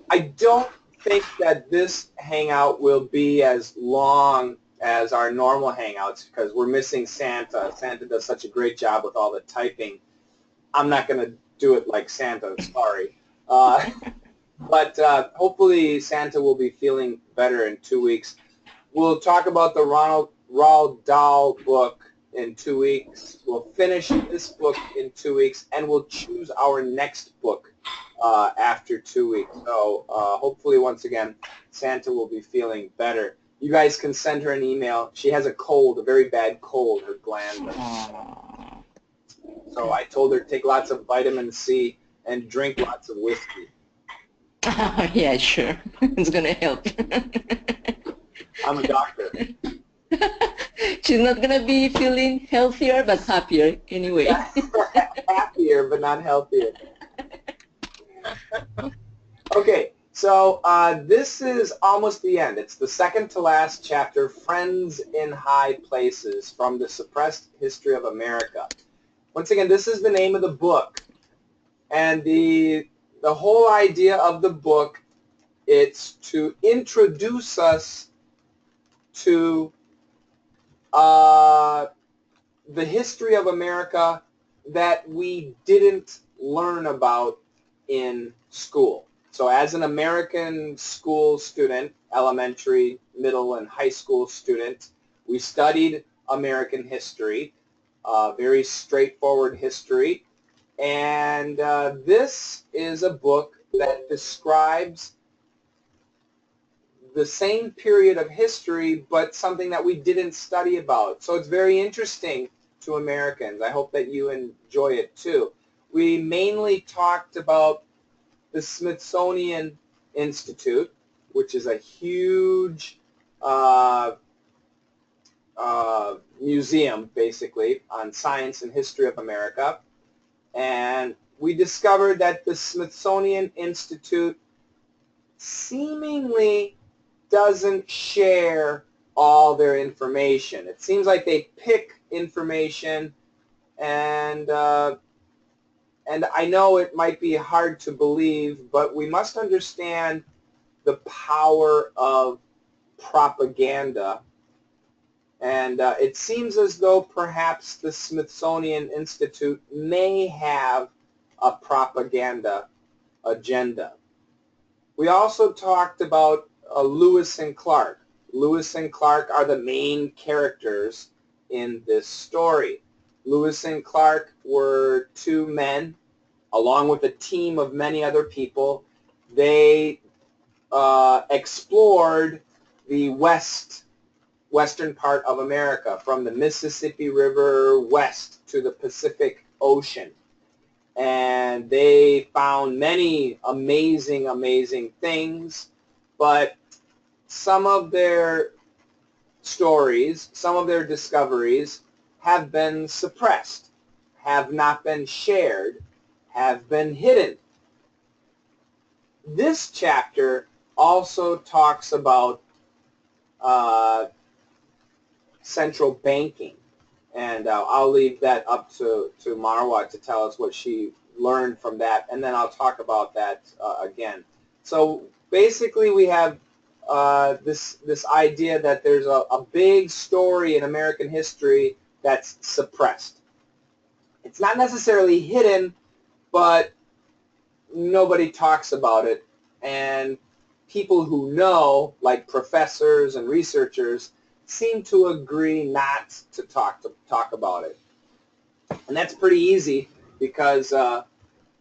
I don't think that this hangout will be as long as our normal hangouts because we're missing Santa. Santa does such a great job with all the typing. I'm not going to do it like Santa, sorry. Uh, but hopefully Santa will be feeling better in 2 weeks. We'll talk about the Roald Dahl book in 2 weeks. We'll finish this book in 2 weeks, and we'll choose our next book after 2 weeks. So hopefully, once again, Santa will be feeling better. You guys can send her an email. She has a cold, a very bad cold, her gland. Aw. So I told her to take lots of vitamin C and drink lots of whiskey. Yeah, sure. It's gonna help. I'm a doctor. She's not gonna be feeling healthier, but happier anyway. Yeah, happier but not healthier. Okay, so this is almost the end. It's the second to last chapter, Friends in High Places, from the Suppressed History of America. Once again, this is the name of the book. And the whole idea of the book, it's to introduce us to the history of America that we didn't learn about in school. So as an American school student, elementary, middle, and high school student, we studied American history, very straightforward history. And this is a book that describes the same period of history, but something that we didn't study about. So it's very interesting to Americans. I hope that you enjoy it too. We mainly talked about the Smithsonian Institute, which is a huge museum, basically, on science and history of America. And we discovered that the Smithsonian Institute seemingly doesn't share all their information. It seems like they pick information, and I know it might be hard to believe, but we must understand the power of propaganda. And it seems as though perhaps the Smithsonian Institute may have a propaganda agenda. We also talked about Lewis and Clark. Lewis and Clark are the main characters in this story. Lewis and Clark were two men, along with a team of many other people. They explored the western part of America, from the Mississippi River west to the Pacific Ocean. And they found many amazing, amazing things, but some of their stories, some of their discoveries have been suppressed, have not been shared, have been hidden. This chapter also talks about central banking, and I'll leave that up to Marwa to tell us what she learned from that, and then I'll talk about that again. So basically we have this idea that there's a big story in American history that's suppressed. It's not necessarily hidden, but nobody talks about it, and people who know, like professors and researchers, seem to agree not to talk about it. And that's pretty easy because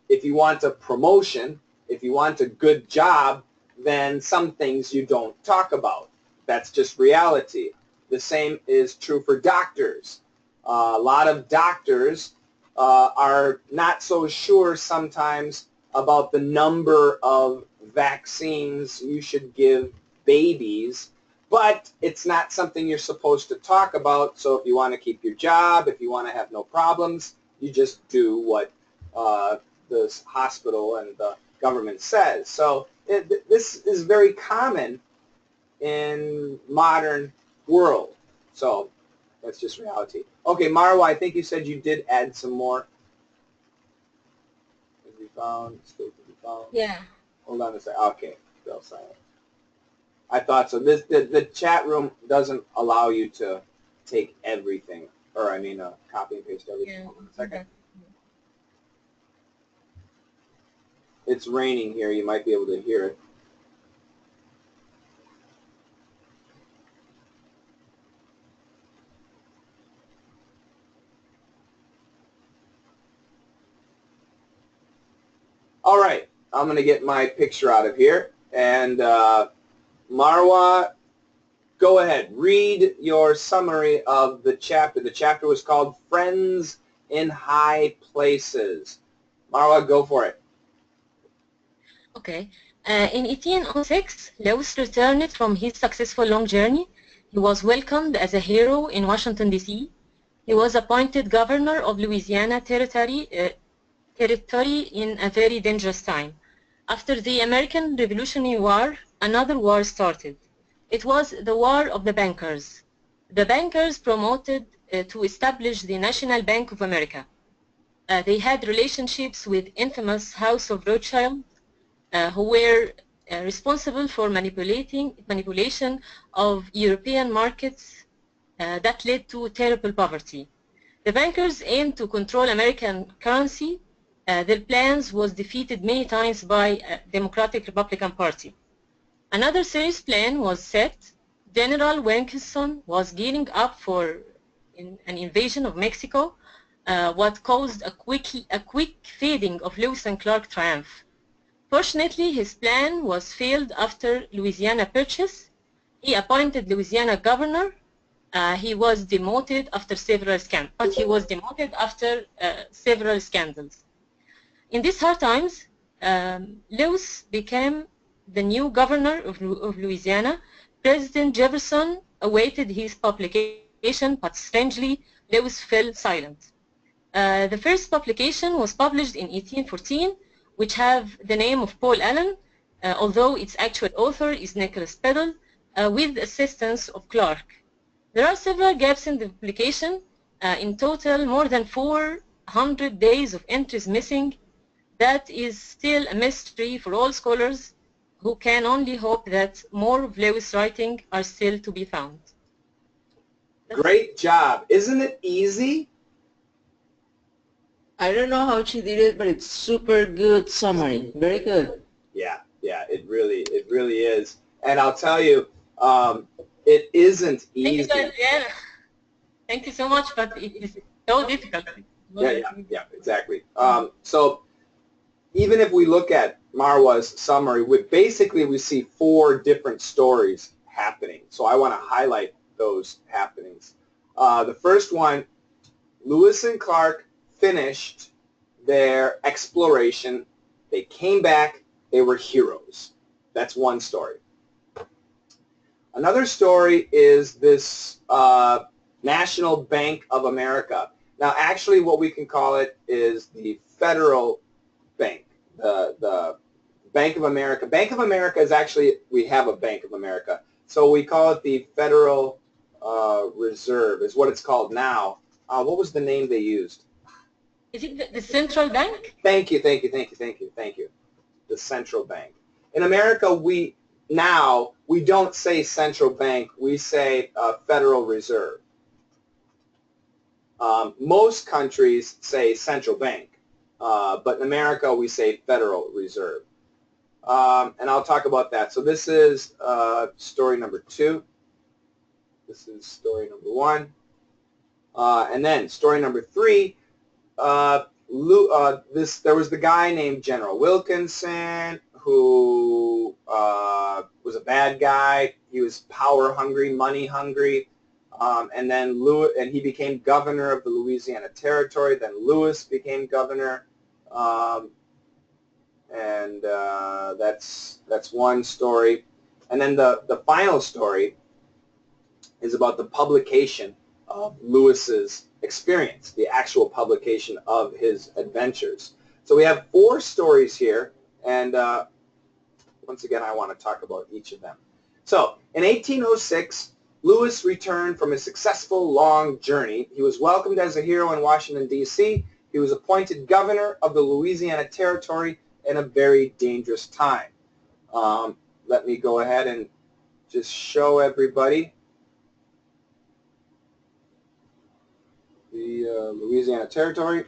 if you want a promotion, if you want a good job, then some things you don't talk about. That's just reality. The same is true for doctors. A lot of doctors are not so sure sometimes about the number of vaccines you should give babies, but it's not something you're supposed to talk about. So if you want to keep your job, if you want to have no problems, you just do what the hospital and the government says. So this is very common in modern world. So that's just reality. Okay, Marwa, I think you said you did add some more. Have you found? Still to be found. Yeah. Hold on a second. Okay, still silent. I thought so. The chat room doesn't allow you to take everything, or I mean, copy and paste everything. Yeah. Hold on a second. It's raining here. You might be able to hear it. All right, I'm going to get my picture out of here. And Marwa, go ahead. Read your summary of the chapter. The chapter was called Friends in High Places. Marwa, go for it. Okay. In 1806, Lewis returned from his successful long journey. He was welcomed as a hero in Washington, D.C. He was appointed governor of Louisiana territory in a very dangerous time. After the American Revolutionary War, another war started. It was the War of the Bankers. The bankers promoted to establish the National Bank of America. They had relationships with infamous House of Rothschild, who were responsible for manipulation of European markets that led to terrible poverty. The bankers aimed to control American currency. Their plans was defeated many times by Democratic Republican Party. Another serious plan was set. General Wilkinson was gearing up for an invasion of Mexico, what caused a quick fading of Lewis and Clark triumph. Fortunately, his plan was failed after Louisiana Purchase. He appointed Louisiana governor. He was demoted after several scandals. In these hard times, Lewis became the new governor of Louisiana. President Jefferson awaited his publication, but strangely, Lewis fell silent. The first publication was published in 1814, which have the name of Paul Allen, although its actual author is Nicholas Peddle, with the assistance of Clark. There are several gaps in the publication. In total, more than 400 days of entries missing. That is still a mystery for all scholars, who can only hope that more of Lewis' writing are still to be found. Great job. Isn't it easy? I don't know how she did it, but it's super good summary. Very good. Yeah, it really is. And I'll tell you, it isn't easy. Thank you so much, but it is so difficult. Yeah, exactly. So even if we look at Marwa's summary, we see 4 different stories happening. So I want to highlight those happenings. The first one, Lewis and Clark finished their exploration. They came back. They were heroes. That's one story. Another story is this National Bank of America. Now, actually, what we can call it is the Federal Bank, the Bank of America. Bank of America is actually, we have a Bank of America. So we call it the Federal Reserve is what it's called now. What was the name they used? Is it the central bank? Thank you. The central bank. In America, we don't say central bank. We say Federal Reserve. Most countries say central bank, but in America, we say Federal Reserve. And I'll talk about that. So this is story number 2. This is story number 1. And then story number 3, there was the guy named General Wilkinson who was a bad guy. He was power hungry, money hungry. And then he became governor of the Louisiana Territory. Then Lewis became governor. And that's one story. And then the final story is about the publication of Lewis's experience, the actual publication of his adventures. So we have 4 stories here, and once again, I want to talk about each of them. So in 1806, Lewis returned from a successful long journey. He was welcomed as a hero in Washington, D.C. He was appointed governor of the Louisiana Territory in a very dangerous time. Let me go ahead and just show everybody the Louisiana Territory.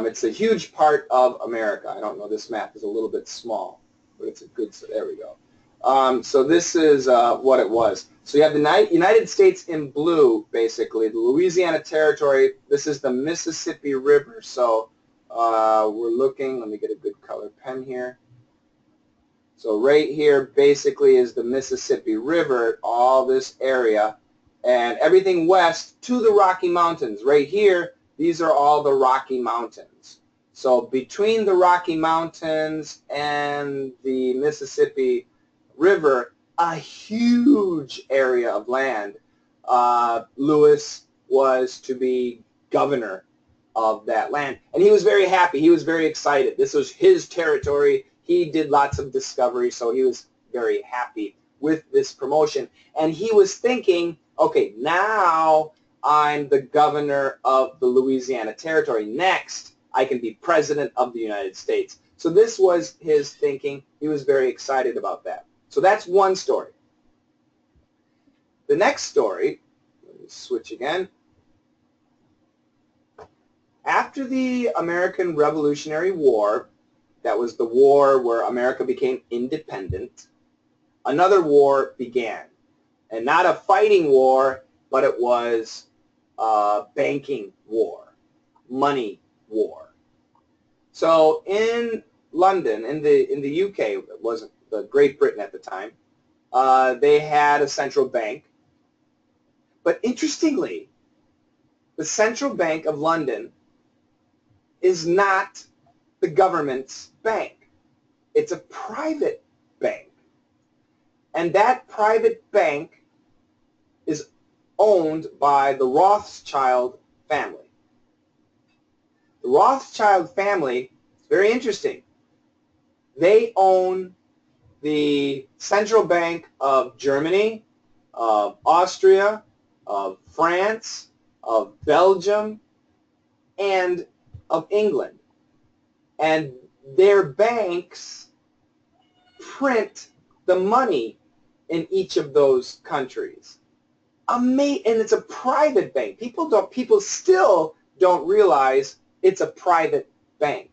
It's a huge part of America. I don't know, this map is a little bit small, but it's a good, so there we go. So this is what it was. So you have the United States in blue, basically. The Louisiana Territory, this is the Mississippi River. So we're looking, let me get a good color pen here. So right here basically is the Mississippi River, all this area, and everything west to the Rocky Mountains. Right here, these are all the Rocky Mountains. So between the Rocky Mountains and the Mississippi River, a huge area of land. Lewis was to be governor of that land. And he was very happy. He was very excited. This was his territory. He did lots of discovery, so he was very happy with this promotion. And he was thinking, okay, now I'm the governor of the Louisiana Territory. Next, I can be president of the United States. So this was his thinking. He was very excited about that. So that's one story. The next story, let me switch again. After the American Revolutionary War, that was the war where America became independent, another war began. And not a fighting war, but it was a banking war, money war. So in London, in the UK, it wasn't the Great Britain at the time, they had a central bank. But interestingly, the Central Bank of London is not the government's bank. It's a private bank. And that private bank is owned by the Rothschild family. The Rothschild family is very interesting. They own the Central Bank of Germany, of Austria, of France, of Belgium, and of England. And their banks print the money in each of those countries. And it's a private bank. People still don't realize it's a private bank.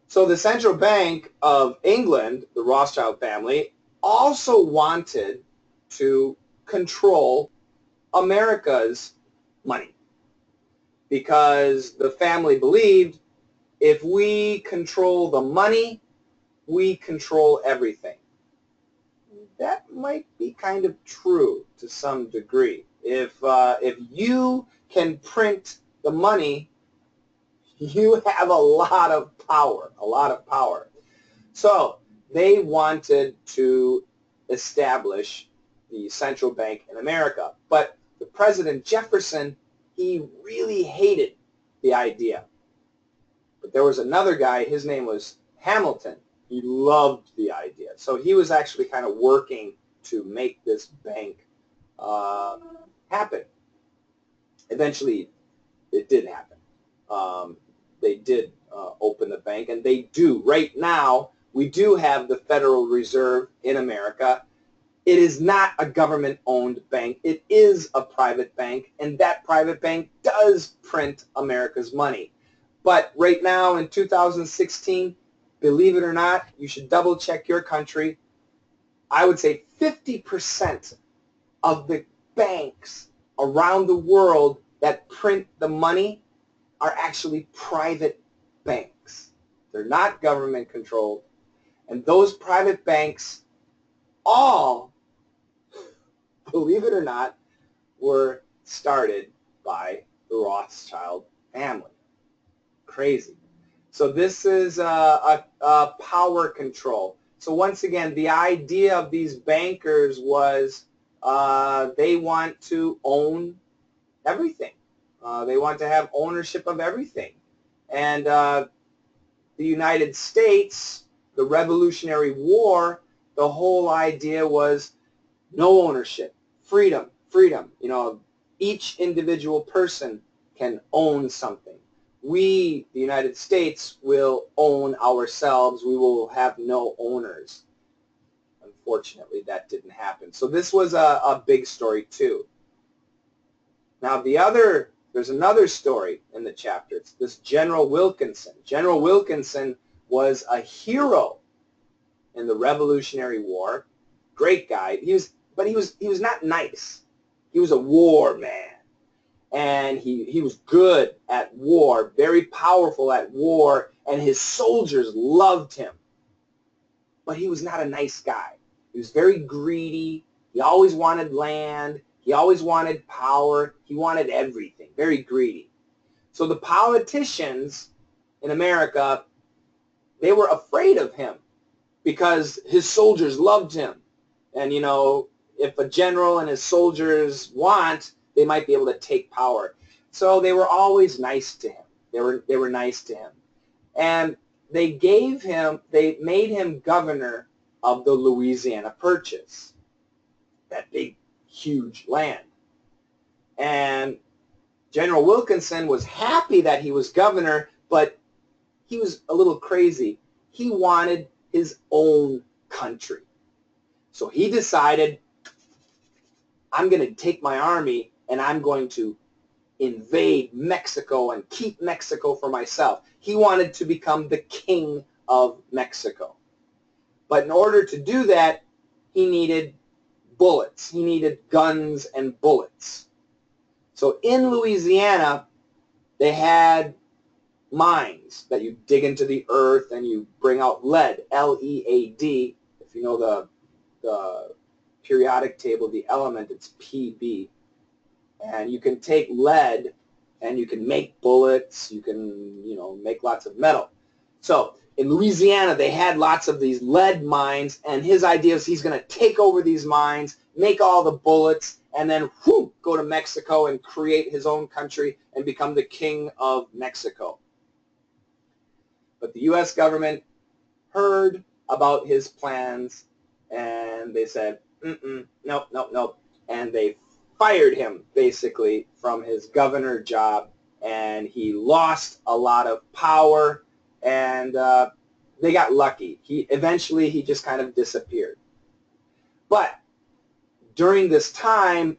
So the Central Bank of England, the Rothschild family, also wanted to control America's money, because the family believed if we control the money, we control everything. That might be kind of true to some degree. If you can print the money, you have a lot of power, So they wanted to establish the central bank in America. But the President Jefferson, he really hated the idea. But there was another guy, his name was Hamilton. He loved the idea. So he was actually kind of working to make this bank happen. Eventually, it did happen. They did open the bank, and they do. Right now, we do have the Federal Reserve in America. It is not a government-owned bank. It is a private bank, and that private bank does print America's money. But right now in 2016, believe it or not, you should double-check your country. I would say 50% of the banks around the world that print the money are actually private banks. They're not government-controlled. And those private banks all, believe it or not, were started by the Rothschild family. Crazy. So this is a power control. So once again, the idea of these bankers was they want to own everything. They want to have ownership of everything. And the United States, the Revolutionary War, the whole idea was no ownership, freedom. You know, each individual person can own something. We, the United States, will own ourselves. We will have no owners. Unfortunately, that didn't happen. So this was a big story too. Now there's another story in the chapter. It's this General Wilkinson. General Wilkinson was a hero in the Revolutionary War. Great guy. He was not nice. He was a war man. And he was good at war, very powerful at war, and his soldiers loved him. But he was not a nice guy. He was very greedy. He always wanted land. He always wanted power. He wanted everything, very greedy. So the politicians in America, they were afraid of him because his soldiers loved him. And, you know, if a general and his soldiers want, they might be able to take power. So they were always nice to him. They were nice to him. And they made him governor of the Louisiana Purchase, that big, huge land. And General Wilkinson was happy that he was governor, but he was a little crazy. He wanted his own country. So he decided, I'm going to take my army and I'm going to invade Mexico and keep Mexico for myself. He wanted to become the king of Mexico. But in order to do that, he needed bullets. He needed guns and bullets. So in Louisiana, they had mines that you dig into the earth and you bring out lead, L-E-A-D. If you know the periodic table, the element, it's Pb. And you can take lead and you can make bullets, you can, you know, make lots of metal. So in Louisiana, they had lots of these lead mines, and his idea is he's going to take over these mines, make all the bullets, and then whoo, go to Mexico and create his own country and become the king of Mexico. But the U.S. government heard about his plans, and they said, nope, nope, nope. And they fired him, basically, from his governor job, and he lost a lot of power, and they got lucky. Eventually, he just kind of disappeared. But during this time,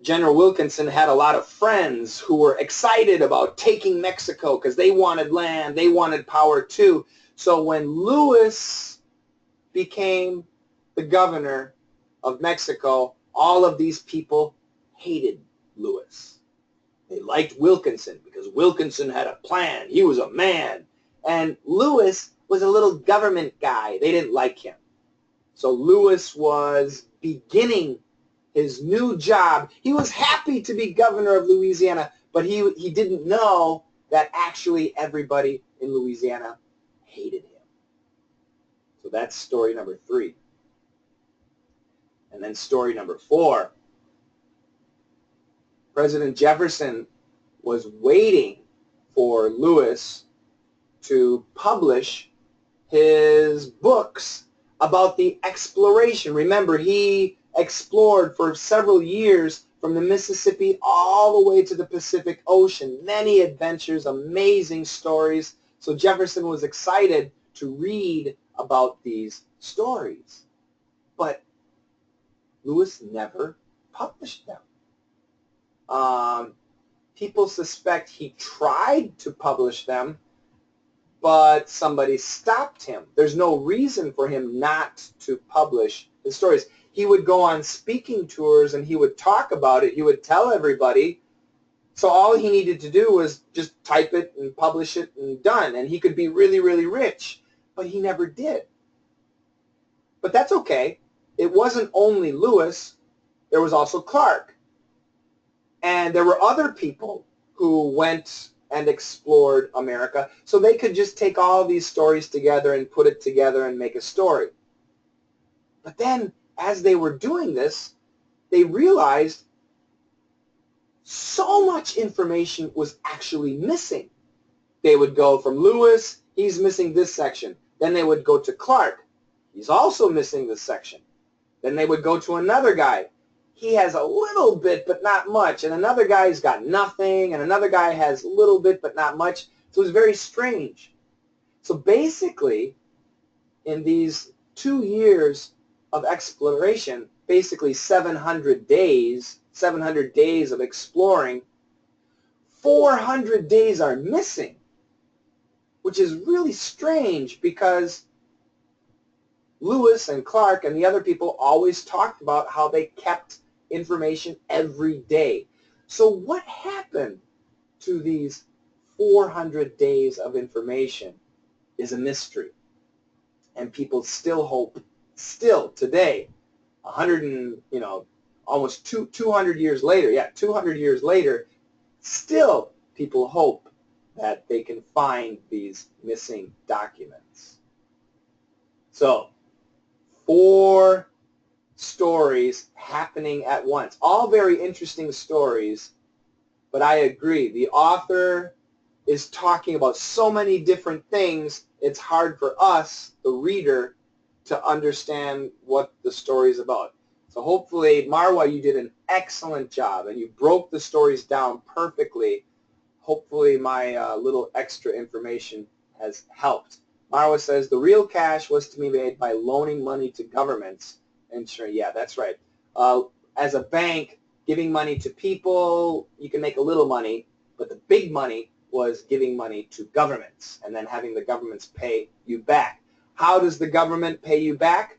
General Wilkinson had a lot of friends who were excited about taking Mexico because they wanted land, they wanted power too. So when Lewis became the governor of Mexico, all of these people hated Lewis. They liked Wilkinson because Wilkinson had a plan. He was a man. And Lewis was a little government guy. They didn't like him. So Lewis was beginning his new job. He was happy to be governor of Louisiana, but he didn't know that actually everybody in Louisiana hated him. So that's story number 3. And then story number 4. President Jefferson was waiting for Lewis to publish his books about the exploration. Remember, he explored for several years from the Mississippi all the way to the Pacific Ocean. Many adventures, amazing stories. So Jefferson was excited to read about these stories. But Lewis never published them. People suspect he tried to publish them, but somebody stopped him. There's no reason for him not to publish his stories. He would go on speaking tours and he would talk about it. He would tell everybody. So all he needed to do was just type it and publish it and done. And he could be really, really rich. But he never did. But that's okay. It wasn't only Lewis. There was also Clark. And there were other people who went and explored America. So they could just take all these stories together and put it together and make a story. But then, as they were doing this, they realized so much information was actually missing. They would go from Lewis, he's missing this section. Then they would go to Clark. He's also missing this section. Then they would go to another guy. he has a little bit but not much, and another guy's got nothing, and another guy has a little bit but not much. So it's very strange. So basically, in these 2 years of exploration, basically 700 days of exploring, 400 days are missing, which is really strange because Lewis and Clark and the other people always talked about how they kept information every day. So what happened to these 400 days of information is a mystery. And people still hope, still today, 100 and, almost 200 years later, 200 years later, still people hope that they can find these missing documents. So, 4 stories happening at once. All very interesting stories, but I agree. The author is talking about so many different things, it's hard for us, the reader, to understand what the story is about. So hopefully, Marwa, you did an excellent job, and you broke the stories down perfectly. Hopefully my little extra information has helped. Marwa says, the real cash was to be made by loaning money to governments. And sure, yeah, that's right. As a bank, giving money to people, you can make a little money, but the big money was giving money to governments and then having the governments pay you back. How does the government pay you back?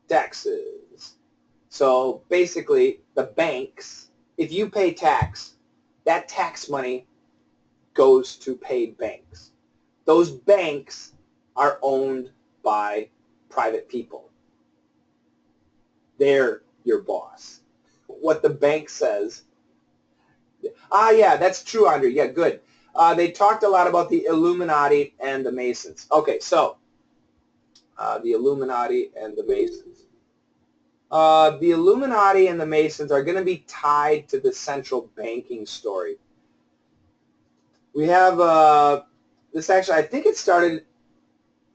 Taxes. So basically, the banks, if you pay tax, that tax money goes to pay banks. Those banks are owned by private people. They're your boss. What the bank says. Yeah, that's true, Andre. Yeah, good. They talked a lot about the Illuminati and the Masons. Okay, so the Illuminati and the Masons. The Illuminati and the Masons are going to be tied to the central banking story. We have this actually, I think it started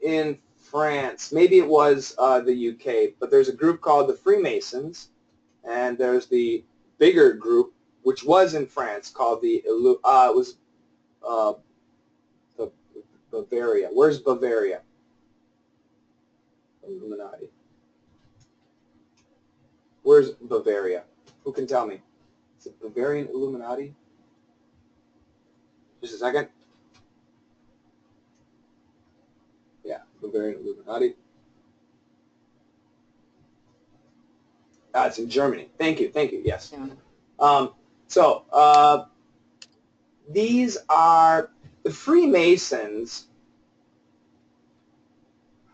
in France. Maybe it was the UK, but there's a group called the Freemasons, and there's the bigger group, which was in France, called the Bavaria. Where's Bavaria? Illuminati. Where's Bavaria? Who can tell me? Is it Bavarian Illuminati? Just a second. Yeah, Bavarian Illuminati. It's in Germany. Thank you, yes. Yeah. These are the Freemasons.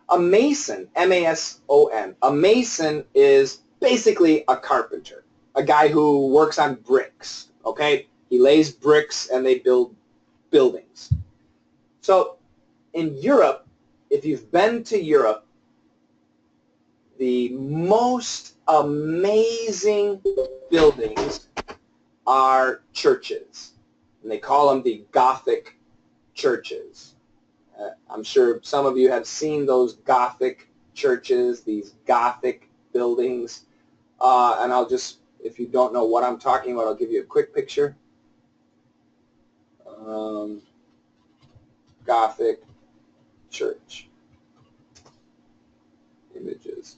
A Mason, M-A-S-O-N, a Mason is basically a carpenter, a guy who works on bricks, okay? He lays bricks and they build buildings. So in Europe, if you've been to Europe, the most amazing buildings are churches, and they call them the Gothic churches. I'm sure some of you have seen those Gothic churches, these Gothic buildings, and I'll just, if you don't know what I'm talking about, I'll give you a quick picture. Gothic church images.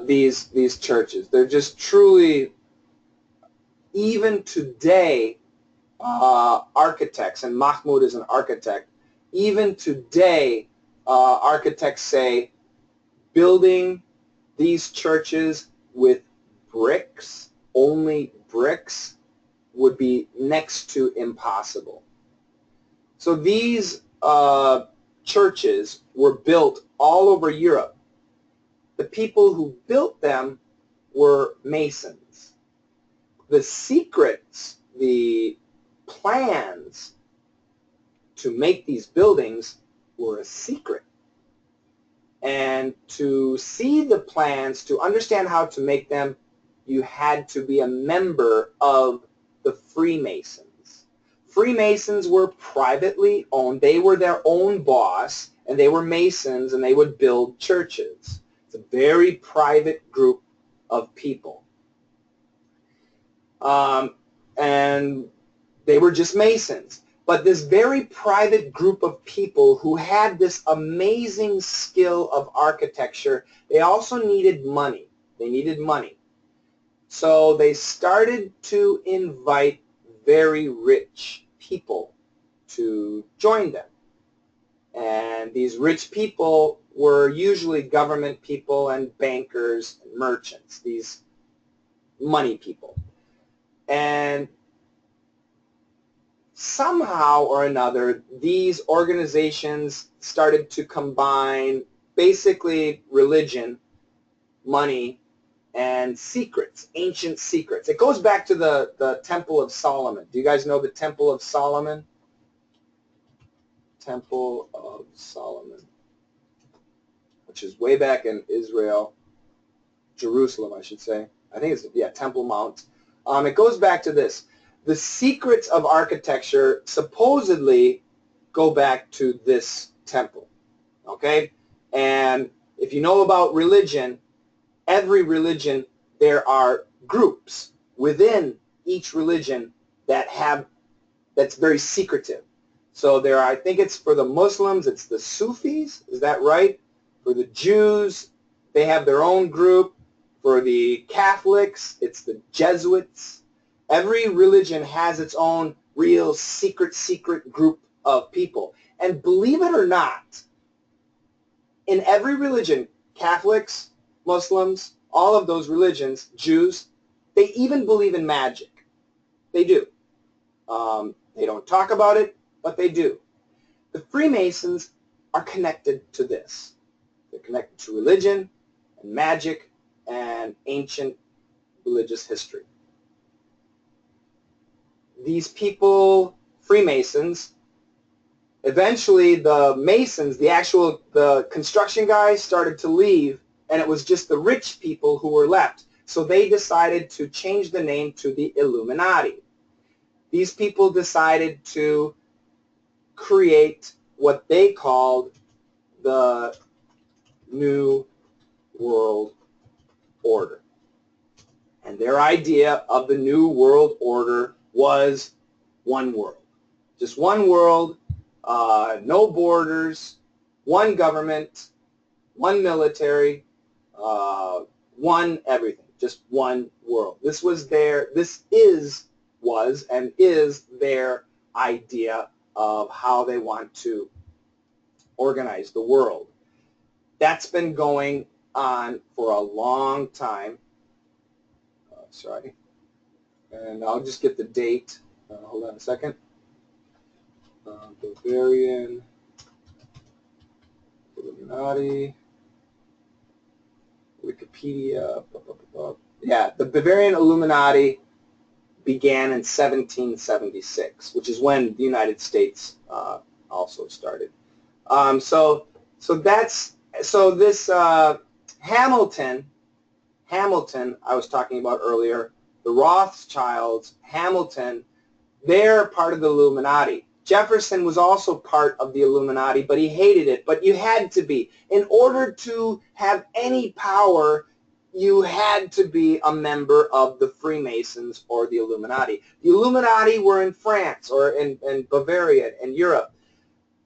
These churches, they're just truly, even today, architects, and Mahmoud is an architect, even today architects say building these churches with bricks, only bricks, would be next to impossible. So these churches were built all over Europe. The people who built them were Masons. The secrets, the plans to make these buildings were a secret. And to see the plans, to understand how to make them, you had to be a member of the Freemasons. Freemasons were privately owned. They were their own boss, and they were Masons, and they would build churches. It's a very private group, of people. And they were just Masons. But this very private group of people who had this amazing skill of architecture, they also needed money. They needed money. So they started to invite very rich people to join them. And these rich people were usually government people and bankers and merchants, these money people. And somehow or another, these organizations started to combine basically religion, money, and secrets, ancient secrets. It goes back to the Temple of Solomon. Do you guys know the Temple of Solomon? Temple of Solomon, which is way back in Israel, Jerusalem, I should say. I think it's, yeah, Temple Mount. It goes back to this. The secrets of architecture supposedly go back to this temple, okay? And if you know about religion, every religion, there are groups within each religion that's very secretive. So there are, I think it's for the Muslims, it's the Sufis, is that right? For the Jews, they have their own group. For the Catholics, it's the Jesuits. Every religion has its own real secret group of people. And believe it or not, in every religion, Catholics, Muslims, all of those religions, Jews, they even believe in magic. They do. They don't talk about it, but they do. The Freemasons are connected to this. They're connected to religion and magic and ancient religious history. These people, Freemasons, eventually the Masons, the construction guys started to leave, and it was just the rich people who were left. So they decided to change the name to the Illuminati. These people decided to create what they called the New World Order. And their idea of the New World Order was one world. Just one world, no borders, one government, one military, one everything, just one world. This was and is their idea of how they want to organize the world. That's been going on for a long time. Sorry. And I'll just get the date. Hold on a second. Bavarian Illuminati, Wikipedia. Yeah, the Bavarian Illuminati began in 1776, which is when the United States also started. So this Hamilton I was talking about earlier, the Rothschilds, Hamilton, they're part of the Illuminati. Jefferson was also part of the Illuminati, but he hated it. But you had to be. In order to have any power, you had to be a member of the Freemasons or the Illuminati. The Illuminati were in France or in Bavaria in Europe.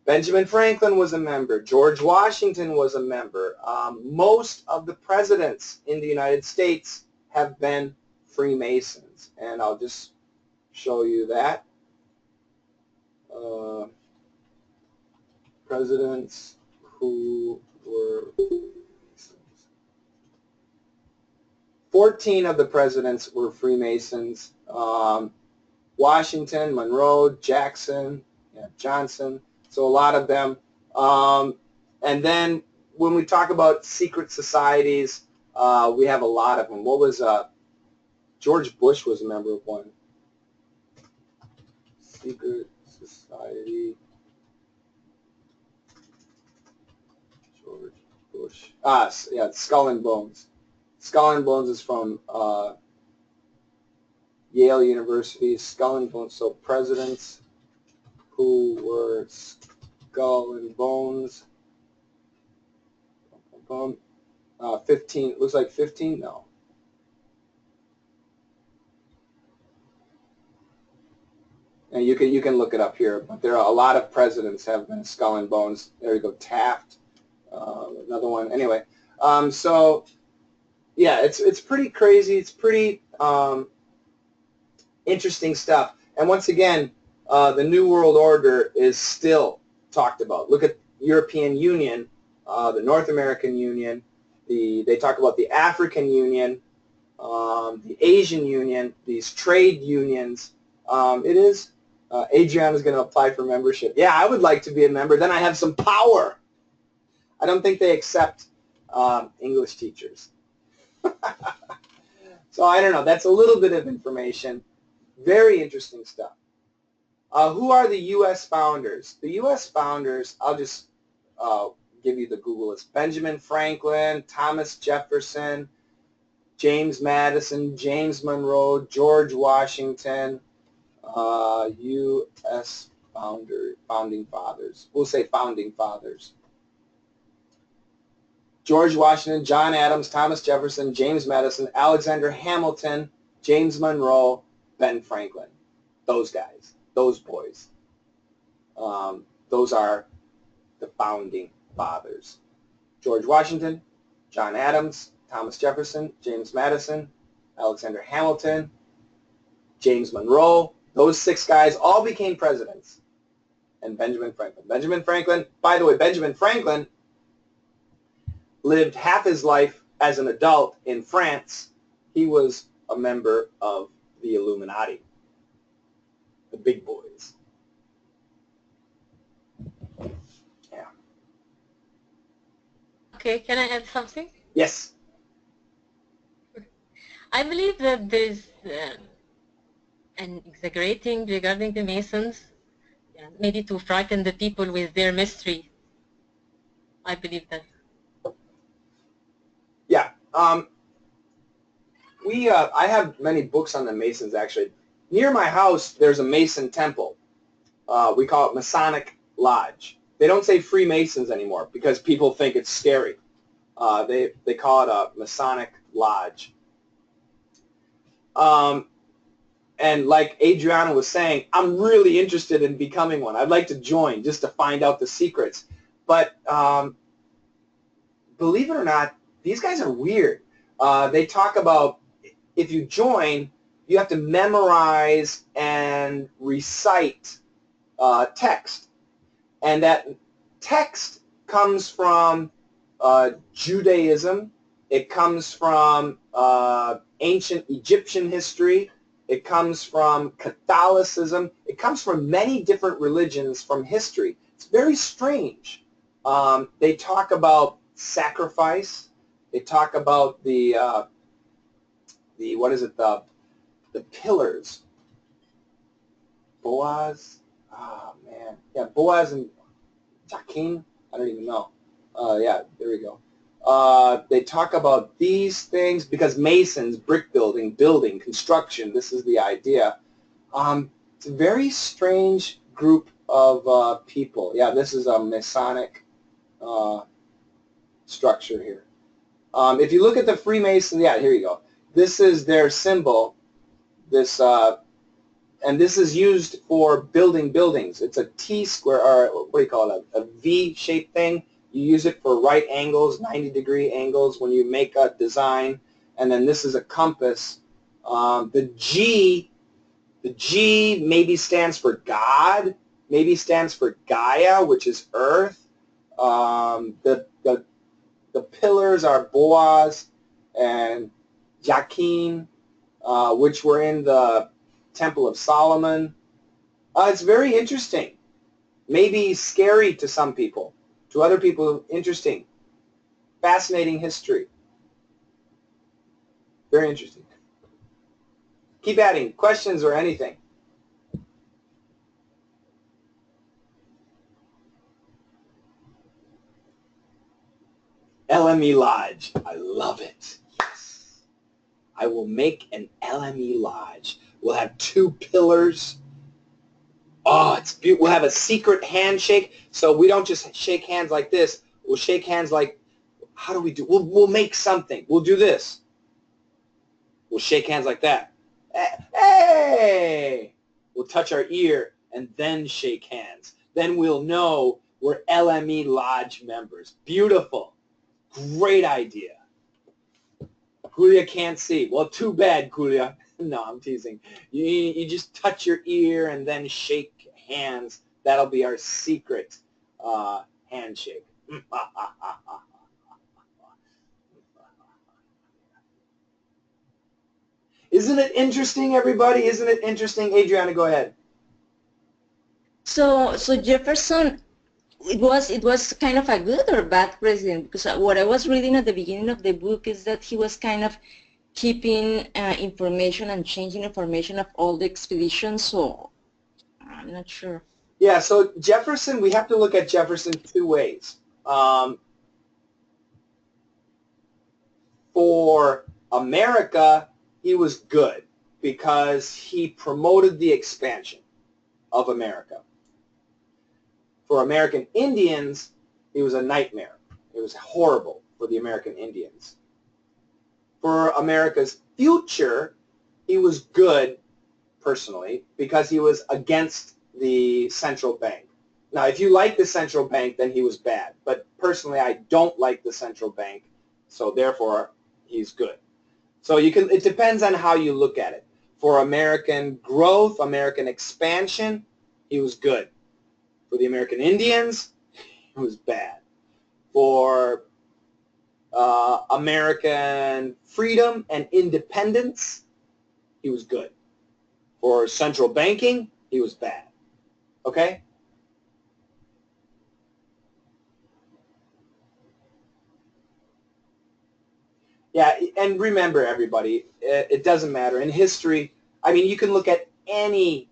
Benjamin Franklin was a member. George Washington was a member. Most of the presidents in the United States have been Freemasons. And I'll just show you that. Presidents who were Freemasons. 14 of the presidents were Freemasons. Washington, Monroe, Jackson, Johnson. So a lot of them. And then when we talk about secret societies, we have a lot of them. What was George Bush was a member of one. Secret Society. George Bush. Yeah, Skull and Bones. Skull and Bones is from Yale University. Skull and Bones. So presidents who were Skull and Bones. 15. Looks like 15. No. And you can look it up here, but there are a lot of presidents have been Skull and Bones. There you go, Taft, another one. Anyway, so yeah, it's pretty crazy. It's pretty interesting stuff. And once again, the New World Order is still talked about. Look at European Union, the North American Union. They talk about the African Union, the Asian Union, these trade unions. It is. Adriana is going to apply for membership. Yeah, I would like to be a member. Then I have some power. I don't think they accept English teachers. So I don't know. That's a little bit of information. Very interesting stuff. Who are the U.S. founders? The U.S. founders, I'll just give you the Google list. Benjamin Franklin, Thomas Jefferson, James Madison, James Monroe, George Washington, U.S. founding fathers. We'll say founding fathers. George Washington, John Adams, Thomas Jefferson, James Madison, Alexander Hamilton, James Monroe, Ben Franklin. Those guys, those boys. Those are the founding fathers. George Washington, John Adams, Thomas Jefferson, James Madison, Alexander Hamilton, James Monroe. Those 6 guys all became presidents. And Benjamin Franklin. Benjamin Franklin, by the way, Benjamin Franklin lived half his life as an adult in France. He was a member of the Illuminati, the big boys. Yeah. Okay, can I add something? Yes. I believe that there's an exaggerating regarding the Masons, maybe to frighten the people with their mystery. I believe that. Yeah. I have many books on the Masons, actually. Near my house, there's a Mason temple. We call it Masonic Lodge. They don't say Freemasons anymore because people think it's scary. They call it a Masonic Lodge. And like Adriana was saying, I'm really interested in becoming one. I'd like to join just to find out the secrets. But believe it or not, these guys are weird. They talk about if you join, you have to memorize and recite text. And that text comes from Judaism. It comes from ancient Egyptian history. It comes from Catholicism. It comes from many different religions from history. It's very strange. They talk about sacrifice. They talk about the pillars. Boaz. Oh man, yeah, Boaz and Jachin. I don't even know. Yeah, there we go. They talk about these things because Masons, brick building, construction, this is the idea. It's a very strange group of people. Yeah, this is a Masonic structure here. If you look at the Freemasons, yeah, here you go. This is their symbol. This and this is used for building buildings. It's a T-square, or what do you call it, a V-shaped thing. You use it for right angles, 90-degree angles when you make a design. And then this is a compass. The G maybe stands for God, maybe stands for Gaia, which is Earth. The pillars are Boaz and Jachin, which were in the Temple of Solomon. It's very interesting. Maybe scary to some people. To other people, interesting. Fascinating history. Very interesting. Keep adding. Questions or anything? LME Lodge. I love it. Yes. I will make an LME Lodge. We'll have 2 pillars. Oh, it's beautiful. We'll have a secret handshake. So we don't just shake hands like this. We'll shake hands like, how do we do? We'll make something. We'll do this. We'll shake hands like that. Hey! We'll touch our ear and then shake hands. Then we'll know we're LME Lodge members. Beautiful. Great idea. Julia can't see. Well, too bad, Julia. No, I'm teasing. You just touch your ear and then shake hands. That'll be our secret handshake. Isn't it interesting, everybody? Isn't it interesting? Adriana, go ahead. So Jefferson, it was kind of a good or bad president, because what I was reading at the beginning of the book is that he was kind of keeping information and changing information of all the expeditions. So I'm not sure. Yeah, so Jefferson, we have to look at Jefferson two ways. For America, he was good because he promoted the expansion of America. For American Indians, he was a nightmare. It was horrible for the American Indians. For America's future, he was good, personally, because he was against the central bank. Now, if you like the central bank, then he was bad. But personally, I don't like the central bank, so therefore, he's good. So it depends on how you look at it. For American growth, American expansion, he was good. For the American Indians, it was bad. For American freedom and independence, he was good. For central banking, he was bad. Okay? Yeah, and remember, everybody, it doesn't matter. In history, I mean, you can look at any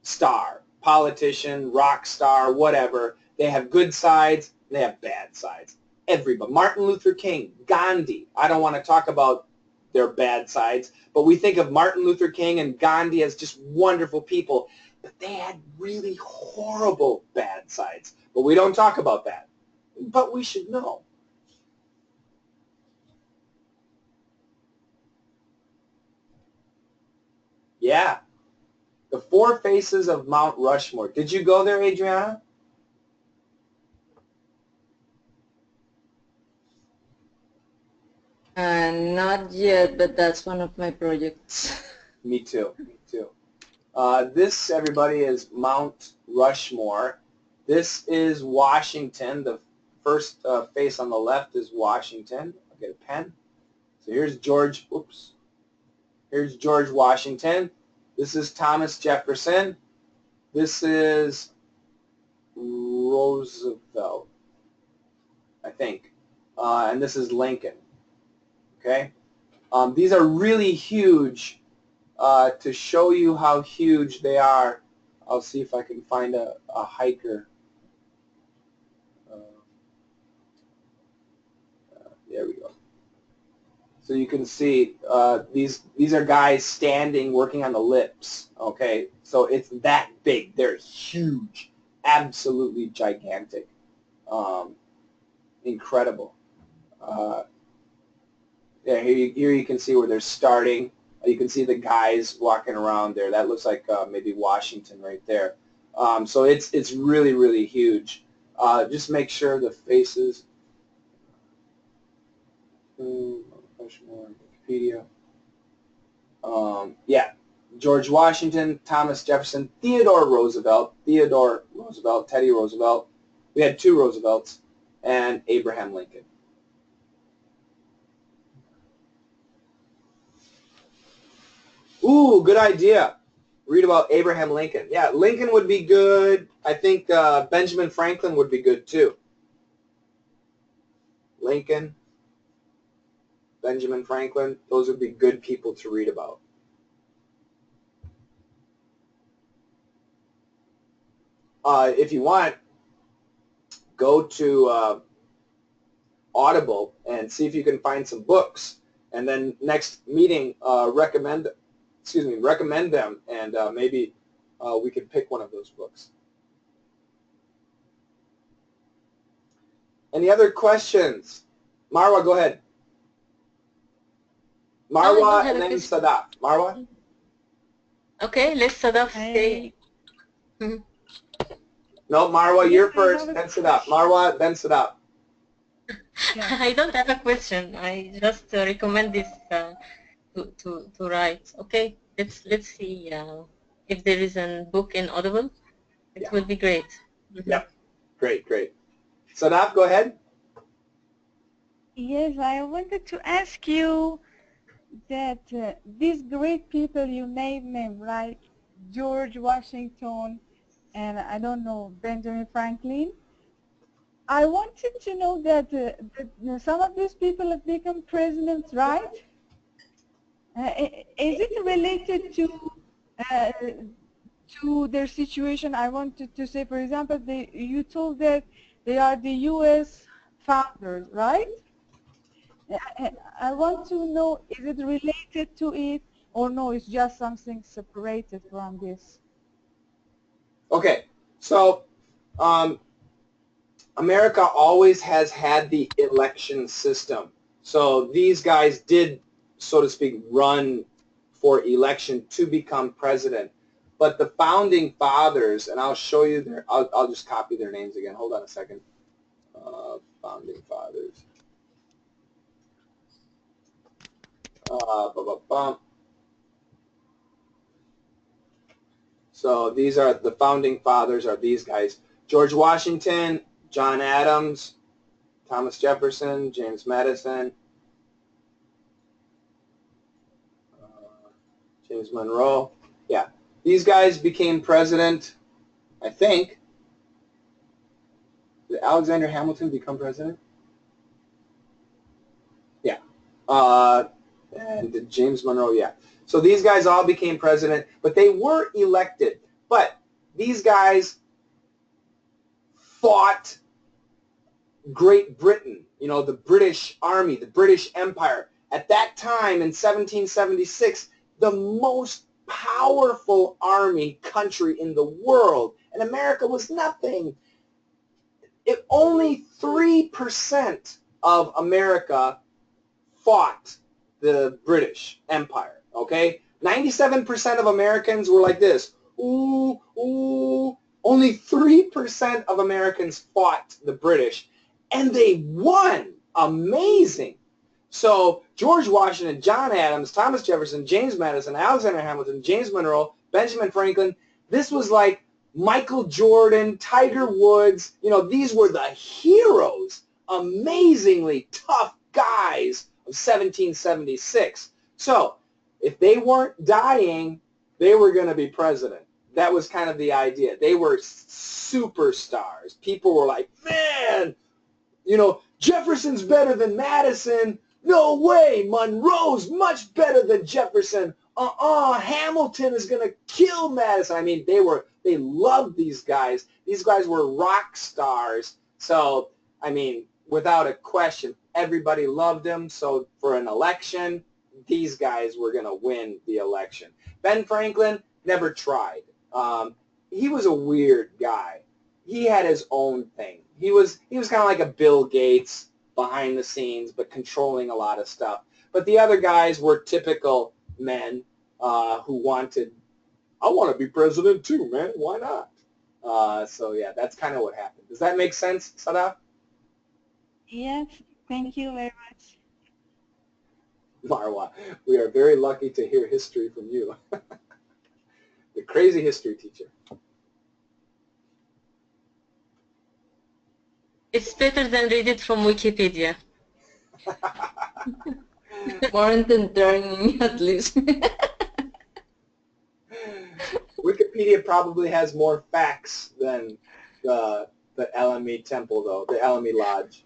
star, politician, rock star, whatever. They have good sides, and they have bad sides. Everybody. Martin Luther King, Gandhi. I don't want to talk about their bad sides, but we think of Martin Luther King and Gandhi as just wonderful people, but they had really horrible bad sides. But we don't talk about that. But we should know. Yeah. The four faces of Mount Rushmore. Did you go there, Adriana? Not yet, but that's one of my projects. Me too. Me too. This, everybody, is Mount Rushmore. This is Washington. The first face on the left is Washington. I'll get a pen. So here's George. Oops. Here's George Washington. This is Thomas Jefferson. This is Roosevelt, I think. And this is Lincoln. Okay? These are really huge. To show you how huge they are, I'll see if I can find a hiker. There we go. So you can see these are guys standing working on the lips. Okay, so it's that big. They're huge, absolutely gigantic, incredible. Yeah, here you can see where they're starting. You can see the guys walking around there. That looks like maybe Washington right there. So it's really, really huge. Just make sure the faces. Wikipedia. Yeah, George Washington, Thomas Jefferson, Theodore Roosevelt, Teddy Roosevelt. We had two Roosevelts, and Abraham Lincoln. Ooh, good idea. Read about Abraham Lincoln. Yeah, Lincoln would be good. I think Benjamin Franklin would be good too. Lincoln, Benjamin Franklin, those would be good people to read about. If you want, go to Audible and see if you can find some books, and then next meeting recommend them, and maybe we can pick one of those books. Any other questions? Marwa, go ahead. Marwa and then Sadaf. Marwa? Okay, let's Sadaf stay. No, Marwa, Yes, you're I first, have a then Sadaf. Marwa, then Sadaf. Yeah. I don't have a question. I just recommend this to write. Okay, let's see if there is a book in Audible. It will be great. Yep. Great, great. Sadaf, go ahead. Yes, I wanted to ask you that these great people you named them, right? George Washington and I don't know, Benjamin Franklin. I wanted to know that some of these people have become presidents, right? Is it related uh, to their situation? I wanted to say, for example, you told that they are the U.S. founders, right? I want to know, is it related to it or no, it's just something separated from this? Okay, so America always has had the election system. So these guys did, so to speak, run for election to become president. But the founding fathers, and I'll show you their, I'll just copy their names again. Hold on a second. Founding fathers. So these are the founding fathers are these guys. George Washington, John Adams, Thomas Jefferson, James Madison, James Monroe. Yeah. These guys became president, I think. Did Alexander Hamilton become president? Yeah. And did James Monroe? Yeah. So these guys all became president, but they were elected. But these guys fought Great Britain, you know, the British Army, the British Empire. At that time in 1776, the most powerful army country in the world, and America was nothing. Only 3% of America fought the British Empire, okay? 97% of Americans were like this, ooh, ooh. Only 3% of Americans fought the British, and they won. Amazing. So George Washington, John Adams, Thomas Jefferson, James Madison, Alexander Hamilton, James Monroe, Benjamin Franklin, this was like Michael Jordan, Tiger Woods, you know, these were the heroes, amazingly tough guys of 1776. So if they weren't dying, they were going to be president. That was kind of the idea. They were superstars. People were like, man, you know, Jefferson's better than Madison. No way. Monroe's much better than Jefferson. Hamilton is going to kill Madison. I mean, they loved these guys. These guys were rock stars. So, I mean, without a question, everybody loved them. So for an election, these guys were going to win the election. Ben Franklin never tried. He was a weird guy. He had his own thing. He was kind of like a Bill Gates behind the scenes, but controlling a lot of stuff. But the other guys were typical men who wanted, I want to be president too, man. Why not? So yeah, that's kind of what happened. Does that make sense, Sadaf? Yes, thank you very much. Marwa, we are very lucky to hear history from you. The crazy history teacher. It's better than read it from Wikipedia. More entertaining, at least. Wikipedia probably has more facts than the LME temple, though, the LME lodge.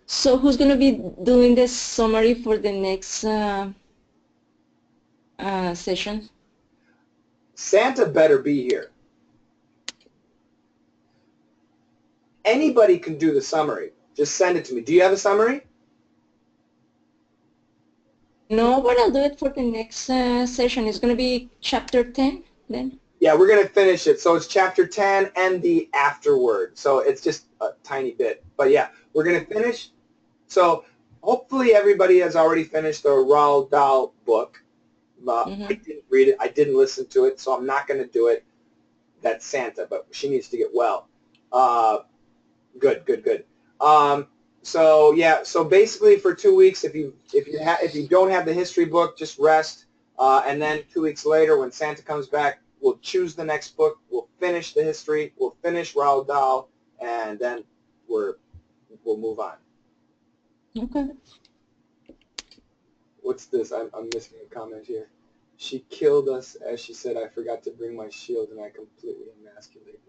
So who's going to be doing the summary for the next session? Santa better be here. Anybody can do the summary. Just send it to me. Do you have a summary? No, but I'll do it for the next session. It's going to be chapter 10 then? Yeah, we're going to finish it. So it's chapter 10 and the afterword. So it's just a tiny bit. But yeah, we're going to finish. So hopefully everybody has already finished the Roald Dahl book. I didn't read it. I didn't listen to it, so I'm not going to do it. That's Santa, but she needs to get well. Good. So yeah, so basically for 2 weeks, if you don't have the history book, just rest, and then 2 weeks later, when Santa comes back, we'll choose the next book. We'll finish the history. We'll finish Roald Dahl, and then we'll move on. Okay. What's this? I'm missing a comment here. She killed us, as she said, I forgot to bring my shield, and I completely emasculated.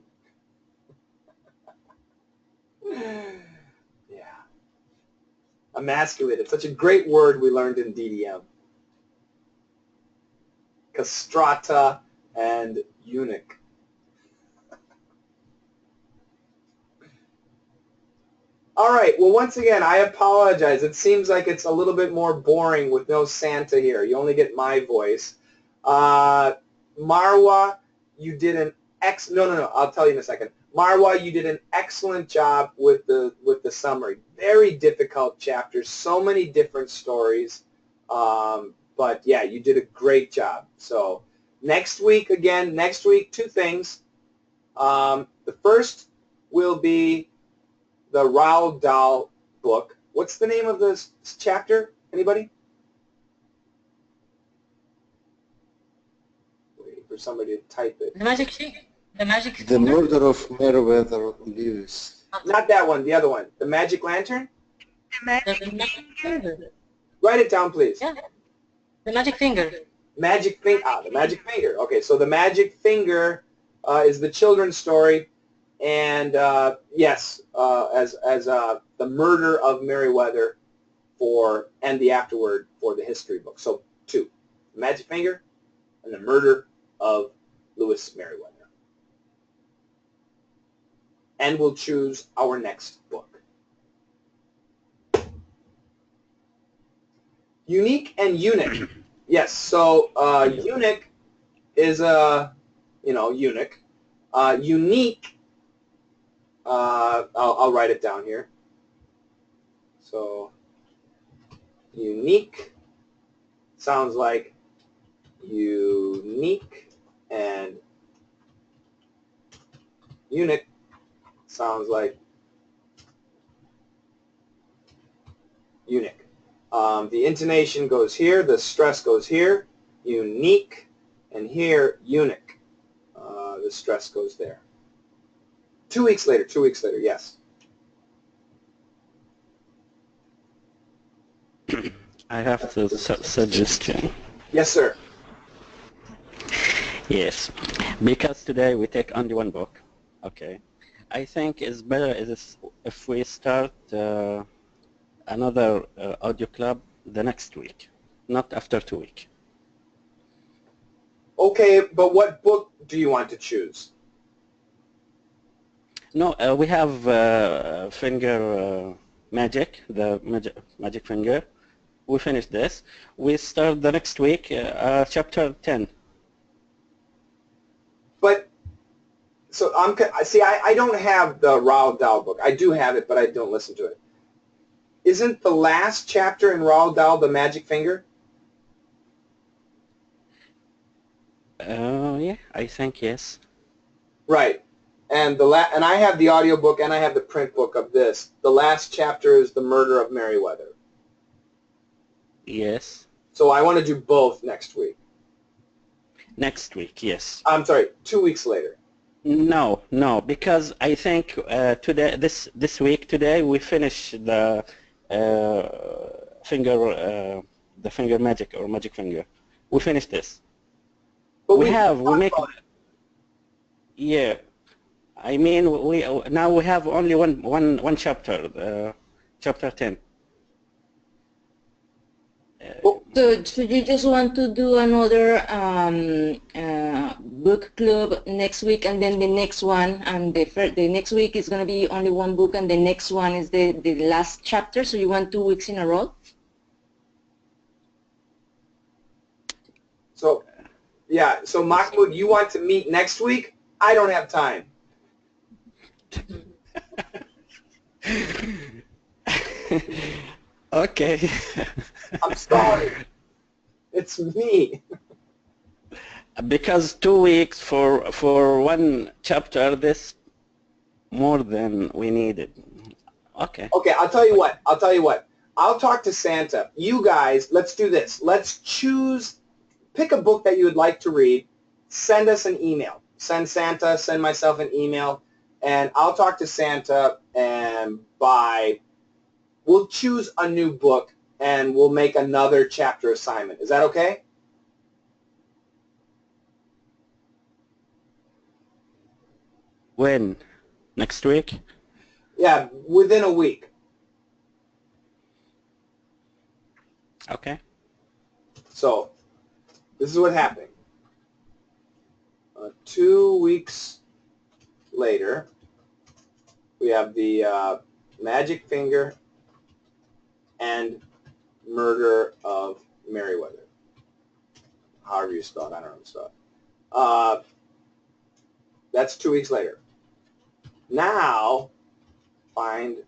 Yeah. Emasculated. Such a great word we learned in DDM. Castrata and eunuch. All right. Well, once again, I apologize. It seems like it's a little bit more boring with no Santa here. You only get my voice. Marwa, you did an no. I'll tell you in a second. Marwa, you did an excellent job with the summary. Very difficult chapters. So many different stories. But yeah, you did a great job. So next week, two things. The first will be the Roald Dahl book. What's the name of this chapter? Anybody? Waiting for somebody to type it. The magic sheet. The magic The finger? murder of Meriwether Lewis. Not that one, the other one. The Magic Lantern? The magic finger. Write it down, please. Yeah. The magic finger. Magic finger. The Magic Finger. Okay, so the Magic Finger is the children's story, and yes, as the murder of Meriwether and the afterword for the history book. So two, the Magic Finger and the murder of Lewis Meriwether. And we'll choose our next book. Unique and eunuch. Yes, so eunuch is a, eunuch. Unique, I'll write it down here. So unique sounds like unique, and eunuch sounds like eunuch. The intonation goes here, the stress goes here, unique, and here, eunuch. The stress goes there. 2 weeks later, yes. I have a suggestion. Yes, sir. Yes, because today we take only one book. Okay. I think it's better if we start another audio club the next week, not after 2 weeks. Okay, but what book do you want to choose? No, we have finger magic, the magic finger. We finish this. We start the next week, chapter 10. But, so I don't have the Roald Dahl book. I do have it, but I don't listen to it. Isn't the last chapter in Roald Dahl the Magic Finger? Yeah, I think yes. Right. And and I have the audio book and I have the print book of this. The last chapter is the murder of Meriwether. Yes. So I want to do both next week. Next week, yes. I'm sorry, 2 weeks later. No, because I think today, this week, today we finish the finger magic or magic finger. We finish this. But we make. Yeah, I mean now we have only one chapter, chapter 10. So you just want to do another book club next week, and then the next one, and the next week is going to be only one book, and the next one is the last chapter. So you want 2 weeks in a row? So, yeah. So Mahmoud, you want to meet next week? I don't have time. Okay. I'm sorry. It's me. Because 2 weeks for one chapter, this more than we needed. Okay. Okay, I'll tell you what. I'll talk to Santa. You guys, let's do this. Let's pick a book that you would like to read. Send us an email. Send Santa, send myself an email, and I'll talk to Santa, and we'll choose a new book, and we'll make another chapter assignment. Is that okay? When? Next week? Yeah, within a week. Okay. So, this is what happened. 2 weeks later, we have the Magic Finger and Murder of Merriweather. However you spell it, I don't know how to spell it. That's 2 weeks later. Now, find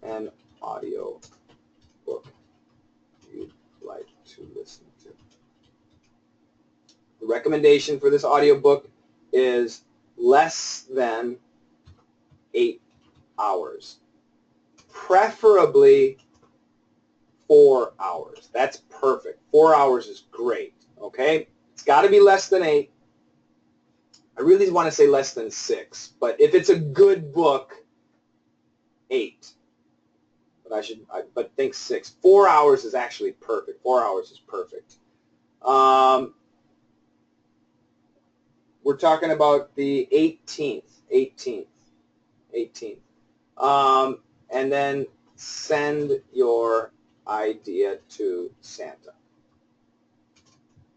an audio book you'd like to listen to. The recommendation for this audiobook is less than 8 hours. Preferably 4 hours. That's perfect. 4 hours is great, okay? It's got to be less than 8. I really want to say less than 6, but if it's a good book, 8. But think 6. 4 hours is actually perfect. 4 hours is perfect. We're talking about the 18th. And then send your idea to Santa.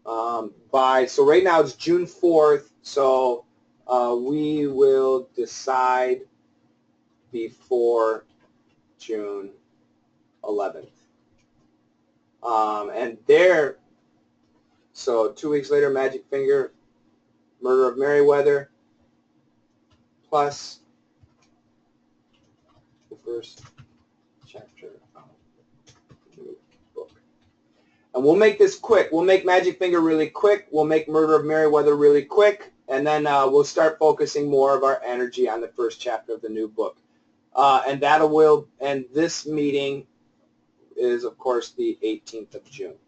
So right now it's June 4th, so we will decide before June 11th. So 2 weeks later, Magic Finger, Murder of Merriweather, plus the first chapter of the new book. And we'll make this quick. We'll make Magic Finger really quick. We'll make Murder of Merriweather really quick. And then we'll start focusing more of our energy on the first chapter of the new book. And this meeting is, of course, the 18th of June.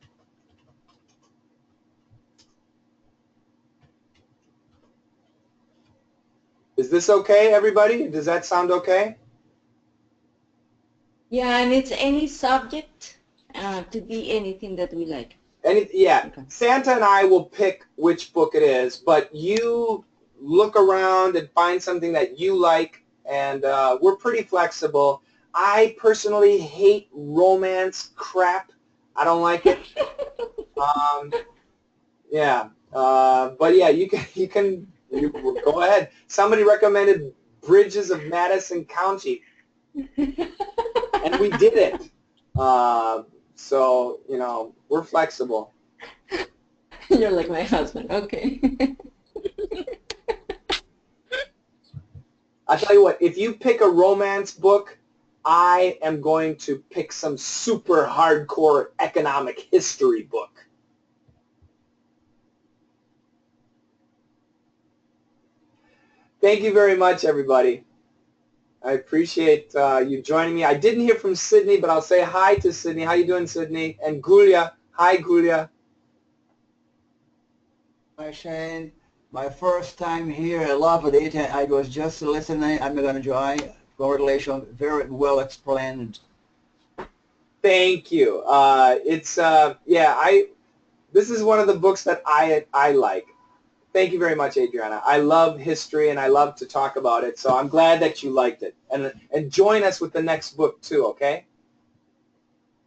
Is this okay, everybody? Does that sound okay? Yeah, and it's any subject to be anything that we like. Yeah, Okay. Santa and I will pick which book it is, but you look around and find something that you like, and we're pretty flexible. I personally hate romance crap. I don't like it. But yeah, you can go ahead. Somebody recommended Bridges of Madison County, and we did it. So, we're flexible. You're like my husband. Okay. I'll tell you what, if you pick a romance book, I am going to pick some super hardcore economic history book. Thank you very much, everybody. I appreciate you joining me. I didn't hear from Sydney, but I'll say hi to Sydney. How you doing, Sydney? And Gulia. Hi, Gulia. Hi, Shane. My first time here. I love it. I was just listening. I'm going to join. Congratulations. Very well explained. Thank you. This is one of the books that I like. Thank you very much, Adriana. I love history, and I love to talk about it, so I'm glad that you liked it. And join us with the next book, too, okay?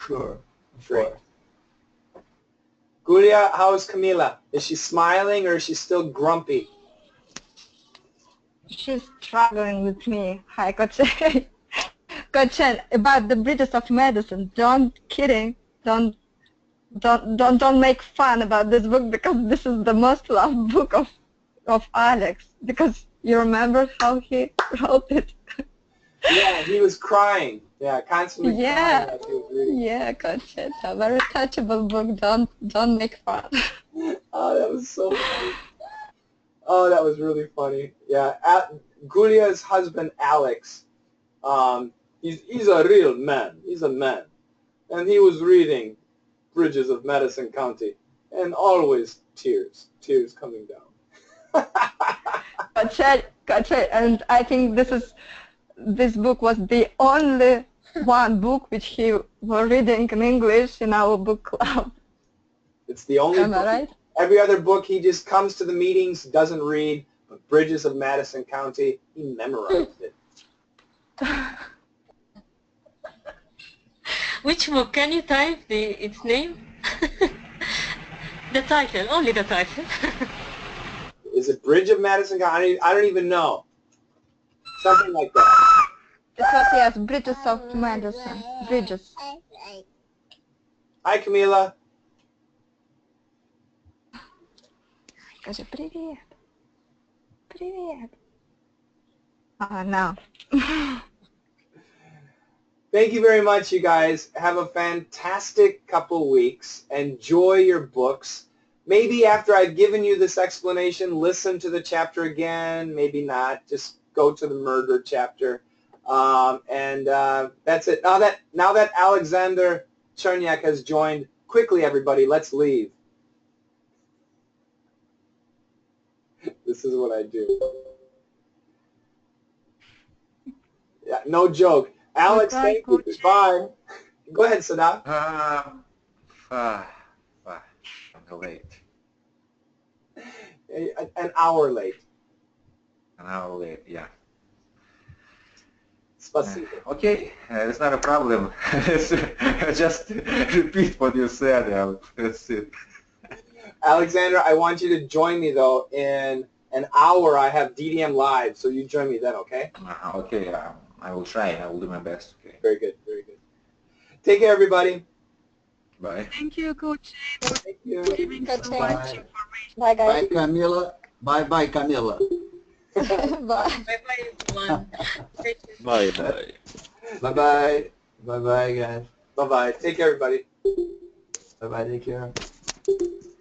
Sure. Great. Gulia, how's Camila? Is she smiling, or is she still grumpy? She's struggling with me. Hi, Coach. Coach, about the Bridges of Madison. Don't make fun about this book, because this is the most loved book of Alex, because you remember how he wrote it. Yeah, he was crying. Yeah, constantly crying as he was reading. Yeah, gotcha. It's a very touchable book. Don't make fun. Oh, that was so funny. Oh, that was really funny. Yeah, Gulia's husband, Alex, he's a real man. He's a man. And he was reading Bridges of Madison County, and always tears coming down. Gotcha. And I think this book was the only one book which he was reading in English in our book club. It's the only Am I book. right? Every other book he just comes to the meetings, doesn't read, but Bridges of Madison County, he memorized it. Which book? Can you type its name? The title, only the title. Is it Bridge of Madison County? I don't even know. Something like that. It was, yes, Bridges of Madison. Bridges. Hi, Camila. Скажи привет. Привет. No. Thank you very much, you guys. Have a fantastic couple weeks. Enjoy your books. Maybe after I've given you this explanation, listen to the chapter again. Maybe not. Just go to the murder chapter. That's it. Now that Alexander Cherniak has joined, quickly, everybody, let's leave. This is what I do. Yeah, no joke. Alex, Goodbye, thank you. Coach. Bye. Go ahead, Sadat. I'm late. An hour late. An hour late, yeah. Spasibo. Okay, it's not a problem. Just repeat what you said. That's it. Alexander, I want you to join me, though. In an hour, I have DDM Live, so you join me then, okay? Okay, I will try. I will do my best. Okay. Very good, very good. Take care, everybody. Bye. Thank you, Coach, Thank you. for giving so Good, much thanks. information. Bye, Bye, guys. Camila. Bye, Camila. Bye. Bye-bye, everyone. Bye-bye. Bye-bye. Bye-bye, guys. Bye-bye. Take care, everybody. Bye-bye. Take care.